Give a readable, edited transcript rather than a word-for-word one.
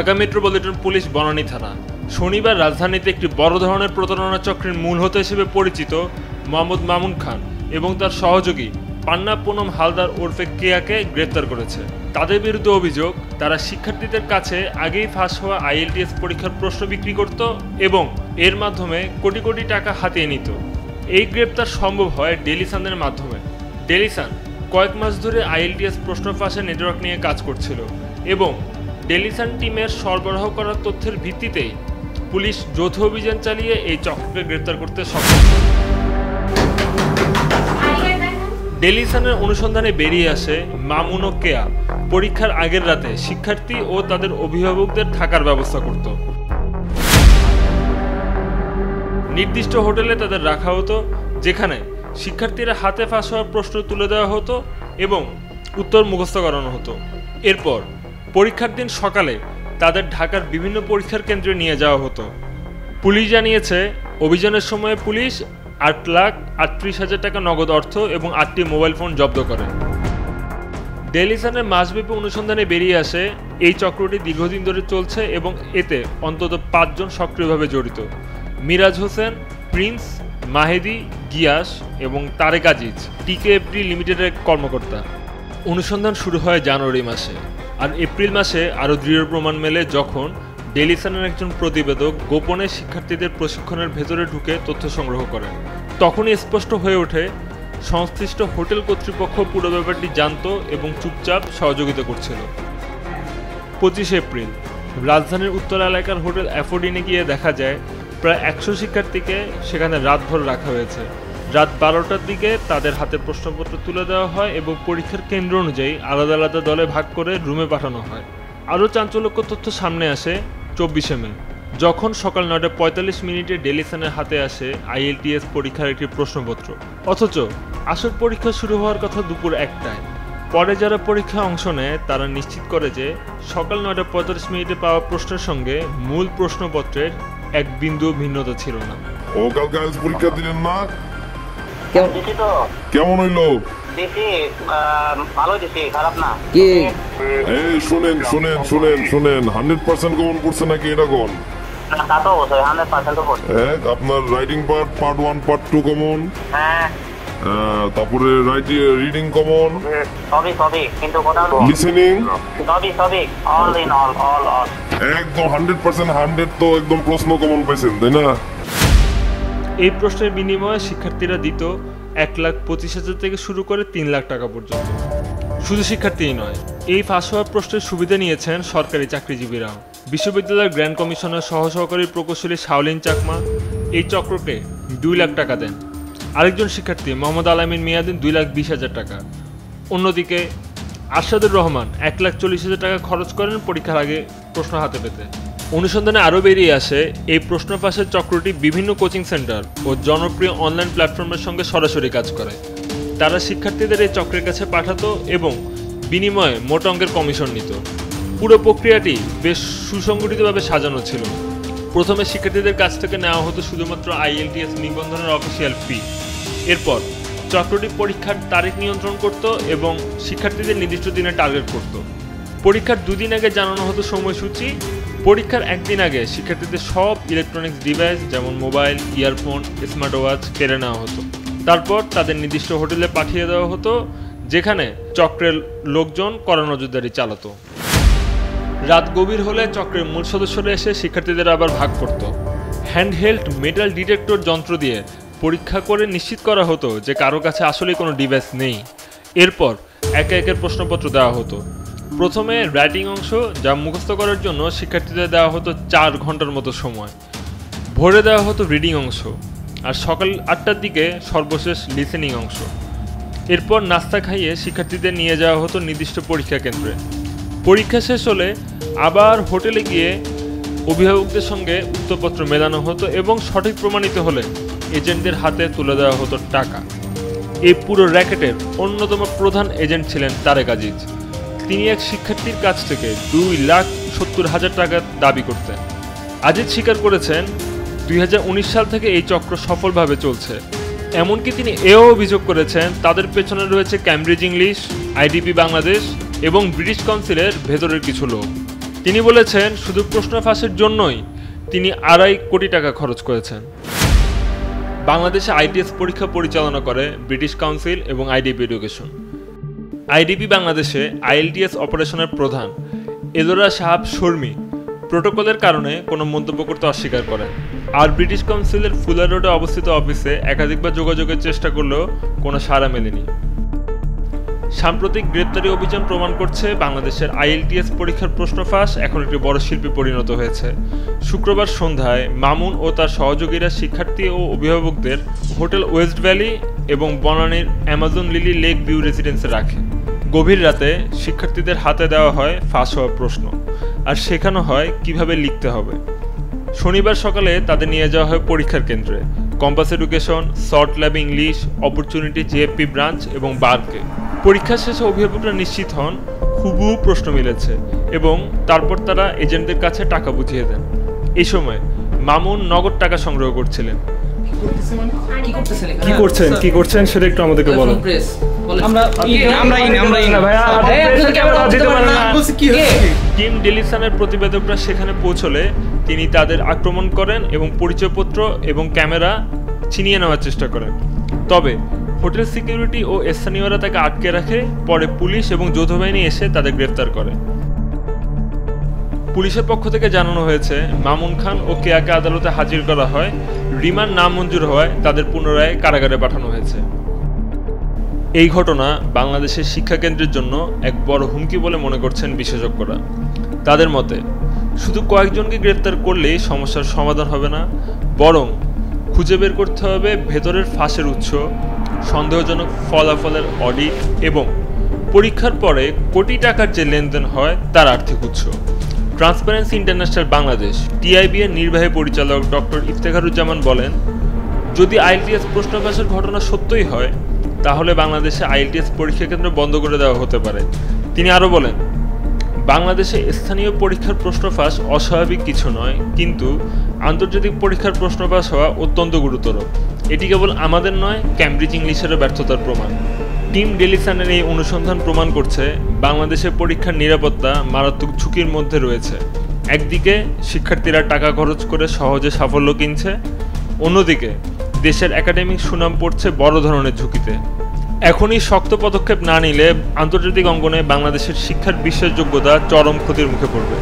Dhaka metropolitan police Banani থানা শনিবার রাজধানীতে একটি বড় ধরনের প্রতারণা চক্রের মূল হোতা হিসেবে পরিচিত মোহাম্মদ মামুন খান এবং তার সহযোগী পান্না পুনম হালদার ওরফে কেয়াকে গ্রেপ্তার করেছে। তাদের বিরুদ্ধে অভিযোগ, তারা শিক্ষার্থীদের কাছে আগেই ফাঁস হওয়া IELTS পরীক্ষার প্রশ্ন বিক্রি করত এবং এর মাধ্যমে কোটি কোটি টাকা হাতিয়ে নিত। এই গ্রেপ্তার সম্ভব হয় ডেইলি সানের মাধ্যমে। ডেইলি সান কয়েক মাস ধরে IELTS প্রশ্ন ফাঁসের নেটওয়ার্ক নিয়ে কাজ করছিল এবং ডেইলি সান টিমের সরবরাহ করা তথ্যের ভিত্তিতেই পুলিশ যৌথ অভিযান চালিয়ে এই চক্রকে গ্রেপ্তার করতে সক্ষম হয়। ডেইলি সানের অনুসন্ধানে বেরিয়ে আসে মামুন ও কেয়া পরীক্ষার আগের রাতে শিক্ষার্থী ও তাদের অভিভাবকদের থাকার ব্যবস্থা করত। নির্দিষ্ট হোটেলে তাদের রাখা হতো, যেখানে শিক্ষার্থীরা হাতে ফাঁস হওয়ার প্রশ্ন তুলে দেওয়া হতো এবং উত্তর মুখস্থ করানো হতো। এরপর পরীক্ষার দিন সকালে তাদের ঢাকার বিভিন্ন পরীক্ষার কেন্দ্রে নিয়ে যাওয়া হতো। পুলিশ জানিয়েছে, অভিযানের সময় পুলিশ 8,38,000 টাকা নগদ অর্থ এবং 8টি মোবাইল ফোন জব্দ করে। ডেইলি সানের মাসব্যাপী অনুসন্ধানে বেরিয়ে আসে এই চক্রটি দীর্ঘদিন ধরে চলছে এবং এতে অন্তত 5 জন সক্রিয়ভাবে জড়িত: মিরাজ হোসেন, প্রিন্স, মাহেদি, গিয়াস এবং তারেক আজিজ, TKFD লিমিটেডের কর্মকর্তা। অনুসন্ধান শুরু হয় জানুয়ারি মাসে, আর এপ্রিল মাসে আরও দৃঢ় প্রমাণ মেলে যখন ডেইলি সানের একজন প্রতিবেদক গোপনে শিক্ষার্থীদের প্রশিক্ষণের ভেতরে ঢুকে তথ্য সংগ্রহ করেন। তখনই স্পষ্ট হয়ে ওঠে সংশ্লিষ্ট হোটেল কর্তৃপক্ষ পুরো ব্যাপারটি জানত এবং চুপচাপ সহযোগিতা করছিল। 25 এপ্রিল রাজধানীর উত্তর এলাকার হোটেল অ্যাফোর্ডিনে গিয়ে দেখা যায় প্রায় 100 শিক্ষার্থীকে সেখানে রাতভর রাখা হয়েছে। রাত 12টার দিকে তাদের হাতে প্রশ্নপত্র তুলে দেওয়া হয় এবং পরীক্ষার কেন্দ্র অনুযায়ী আলাদা আলাদা দলে ভাগ করে রুমে পাঠানো হয়। আরও চাঞ্চল্যকর তথ্য সামনে আসে 24 মে, যখন সকাল 9:45 ডেইলি সানের হাতে আসে IELTS পরীক্ষার একটি প্রশ্নপত্র। অথচ আসল পরীক্ষা শুরু হওয়ার কথা দুপুর 1টায়। পরে যারা পরীক্ষায় অংশ নেয় তারা নিশ্চিত করে যে সকাল 9:45 পাওয়া প্রশ্নের সঙ্গে মূল প্রশ্নপত্রের এক বিন্দু ভিন্নতা ছিল না। ও কালকে পরীক্ষা দিলেন না? কেমন হইলো? ভালো দিছি, খারাপ না। কি এই শুনেন 100% কমন পড়ছে নাকি এটা কোন? তা তো অবশ্যই 100% তো পড়ছে। আপনার রাইটিং পার্ট 1 পার্ট 2 কমন? হ্যাঁ। তারপরে রিডিং কমন? সবই কিন্তু কথা হলো লিসেনিং? সবই অল ইন অল একদম 100% 100 তো একদম প্রশ্ন কমন পাইছেন, তাই না? এই প্রশ্নের বিনিময়ে শিক্ষার্থীরা দিত 1,25,000 থেকে শুরু করে 3 লাখ টাকা পর্যন্ত। শুধু শিক্ষার্থীই নয়, এই ফাঁস হওয়ার প্রশ্নের সুবিধা নিয়েছেন সরকারি চাকরিজীবীরাও। বিশ্ববিদ্যালয়ের গ্র্যান্ড কমিশনের সহসহকারী প্রকৌশলী শাওলিন চাকমা এই চক্রকে 2 লাখ টাকা দেন। আরেকজন শিক্ষার্থী মোহাম্মদ আলামিন মিয়া দেন 2,20,000 টাকা। অন্যদিকে আরশাদুর রহমান 1,40,000 টাকা খরচ করেন পরীক্ষার আগে প্রশ্ন হাতে পেতে। অনুসন্ধানে আরও বেরিয়ে আসে এই প্রশ্ন ফাঁসের চক্রটি বিভিন্ন কোচিং সেন্টার ও জনপ্রিয় অনলাইন প্ল্যাটফর্মের সঙ্গে সরাসরি কাজ করে। তারা শিক্ষার্থীদের এই চক্রের কাছে পাঠাতো এবং বিনিময়ে মোটা অঙ্কের কমিশন নিত। পুরো প্রক্রিয়াটি বেশ সুসংগঠিতভাবে সাজানো ছিল। প্রথমে শিক্ষার্থীদের কাছ থেকে নেওয়া হতো শুধুমাত্র IELTS নিবন্ধনের অফিসিয়াল ফি। এরপর চক্রটি পরীক্ষার তারিখ নিয়ন্ত্রণ করত এবং শিক্ষার্থীদের নির্দিষ্ট দিনে টার্গেট করত। পরীক্ষার 2 দিন আগে জানানো হতো সময়সূচি। পরীক্ষার 1 দিন আগে শিক্ষার্থীদের সব ইলেকট্রনিক্স ডিভাইস যেমন মোবাইল, ইয়ারফোন, স্মার্ট ওয়াচ কেড়ে নেওয়া হতো। তারপর তাদের নির্দিষ্ট হোটেলে পাঠিয়ে দেওয়া হতো, যেখানে চক্রের লোকজন কড়া নজরদারি চালাতো। রাত গভীর হলে চক্রের মূল সদস্যরা এসে শিক্ষার্থীদের আবার ভাগ করত। হ্যান্ডহেল্ড মেটাল ডিটেক্টর যন্ত্র দিয়ে পরীক্ষা করে নিশ্চিত করা হতো যে কারো কাছে আসলে কোনো ডিভাইস নেই। এরপর একে একে প্রশ্নপত্র দেওয়া হতো। প্রথমে রাইটিং অংশ, যা মুখস্থ করার জন্য শিক্ষার্থীদের দেওয়া হতো 4 ঘন্টার মতো সময়। ভোরে দেওয়া হতো রিডিং অংশ, আর সকাল 8টার দিকে সর্বশেষ লিসেনিং অংশ। এরপর নাস্তা খাইয়ে শিক্ষার্থীদের নিয়ে যাওয়া হতো নির্দিষ্ট পরীক্ষা কেন্দ্রে। পরীক্ষা শেষ হলে আবার হোটেলে গিয়ে অভিভাবকদের সঙ্গে উত্তরপত্র মেলানো হতো এবং সঠিক প্রমাণিত হলে এজেন্টদের হাতে তুলে দেওয়া হতো টাকা। এই পুরো র্যাকেটের অন্যতম প্রধান এজেন্ট ছিলেন তারেক আজিজ। তিনি এক শিক্ষার্থীর কাছ থেকে 2,70,000 টাকা দাবি করতেন। আজিজ স্বীকার করেছেন 2019 সাল থেকে এই চক্র সফলভাবে চলছে। এমনকি তিনি এও অভিযোগ করেছেন তাদের পেছনে রয়েছে ক্যামব্রিজ ইংলিশ, IDP বাংলাদেশ এবং ব্রিটিশ কাউন্সিলের ভেতরের কিছু লোক। তিনি বলেছেন শুধু প্রশ্ন ফাঁসের জন্যই তিনি 2.5 কোটি টাকা খরচ করেছেন। বাংলাদেশে আইটিএস পরীক্ষা পরিচালনা করে ব্রিটিশ কাউন্সিল এবং আইডিপি এডুকেশন। আইডিপি বাংলাদেশে আইএলটিএস অপারেশনের প্রধান এলোরা সাহাব শর্মী প্রোটোকলের কারণে কোনো মন্তব্য করতে অস্বীকার করেন। আর ব্রিটিশ কাউন্সিলের ফুলার রোডে অবস্থিত অফিসে একাধিকবার যোগাযোগের চেষ্টা করলেও কোনো সাড়া মেলেনি। সাম্প্রতিক গ্রেপ্তারি অভিযান প্রমাণ করছে বাংলাদেশের আইএলটিএস পরীক্ষার প্রশ্ন ফাঁস এখন একটি বড় শিল্পে পরিণত হয়েছে। শুক্রবার সন্ধ্যায় মামুন ও তার সহযোগীরা শিক্ষার্থী ও অভিভাবকদের হোটেল ওয়েস্ট ভ্যালি এবং বনানীর অ্যামাজন লিলি লেক ভিউ রেসিডেন্সে রাখে। গভীর রাতে শিক্ষার্থীদের হাতে দেওয়া হয় ফাঁস হওয়া প্রশ্ন আর শেখানো হয় কিভাবে লিখতে হবে। শনিবার সকালে তাদের নিয়ে যাওয়া হয় পরীক্ষার কেন্দ্রে Compass Education, Salt Lab English, Opportunity JFP branch এবং বার্কে। পরীক্ষা শেষে অভিভাবকরা নিশ্চিত হন হুবহু প্রশ্ন মিলেছে এবং তারপর তারা এজেন্টদের কাছে টাকা বুঝিয়ে দেন। এই সময় মামুন নগদ টাকা সংগ্রহ করছিলেন। কি করছেন সেটা একটু আমাদেরকে বলেন। কিম ডেলিসনের প্রতিবেদকরা সেখানে পৌঁছলে তিনি তাদের আক্রমণ করেন এবং পরিচয়পত্র এবং ক্যামেরা ছিনিয়ে নেওয়ার চেষ্টা করেন। তবে হোটেল সিকিউরিটি ও স্থানীয়রা তাকে আটকে রাখে। পরে পুলিশ এবং যৌথ বাহিনী এসে তাদের গ্রেফতার করে। পুলিশের পক্ষ থেকে জানানো হয়েছে মামুন খান ও কেয়াকে আদালতে হাজির করা হয়। রিমান্ড নামঞ্জুর হওয়ায় তাদের পুনরায় কারাগারে পাঠানো হয়েছে। এই ঘটনা বাংলাদেশের শিক্ষাকেন্দ্রের জন্য এক বড় হুমকি বলে মনে করছেন বিশেষজ্ঞরা। তাদের মতে শুধু কয়েকজনকে গ্রেফতার করলেই সমস্যার সমাধান হবে না, বরং খুঁজে বের করতে হবে ভেতরের ফাঁসের উৎস, সন্দেহজনক ফলাফলের অডিট এবং পরীক্ষার পরে কোটি টাকার যে লেনদেন হয় তার আর্থিক উৎস। ট্রান্সপারেন্সি ইন্টারন্যাশনাল বাংলাদেশ টিআইবি এর নির্বাহী পরিচালক ডক্টর ইফতেখারুজ্জামান বলেন, যদি আইএলটিএস প্রশ্ন ফাঁসের ঘটনা সত্যই হয় তাহলে বাংলাদেশে আইএলটিএস পরীক্ষা কেন্দ্র বন্ধ করে দেওয়া হতে পারে। তিনি আরও বলেন, বাংলাদেশে স্থানীয় পরীক্ষার প্রশ্ন ফাঁস অস্বাভাবিক কিছু নয়, কিন্তু আন্তর্জাতিক পরীক্ষার প্রশ্ন ফাঁস হওয়া অত্যন্ত গুরুতর। এটি কেবল আমাদের নয়, ক্যামব্রিজ ইংলিশেরও ব্যর্থতার প্রমাণ। টিম ডেলিসনের এই অনুসন্ধান প্রমাণ করছে বাংলাদেশের পরীক্ষার নিরাপত্তা মারাত্মক ঝুঁকির মধ্যে রয়েছে। একদিকে শিক্ষার্থীরা টাকা খরচ করে সহজে সাফল্য কিনছে, অন্যদিকে দেশের একাডেমিক সুনাম পড়ছে বড় ধরনের ঝুঁকিতে। এখনই শক্ত পদক্ষেপ না নিলে আন্তর্জাতিক অঙ্গনে বাংলাদেশের শিক্ষার বিশ্বাসযোগ্যতা চরম ক্ষতির মুখে পড়বে।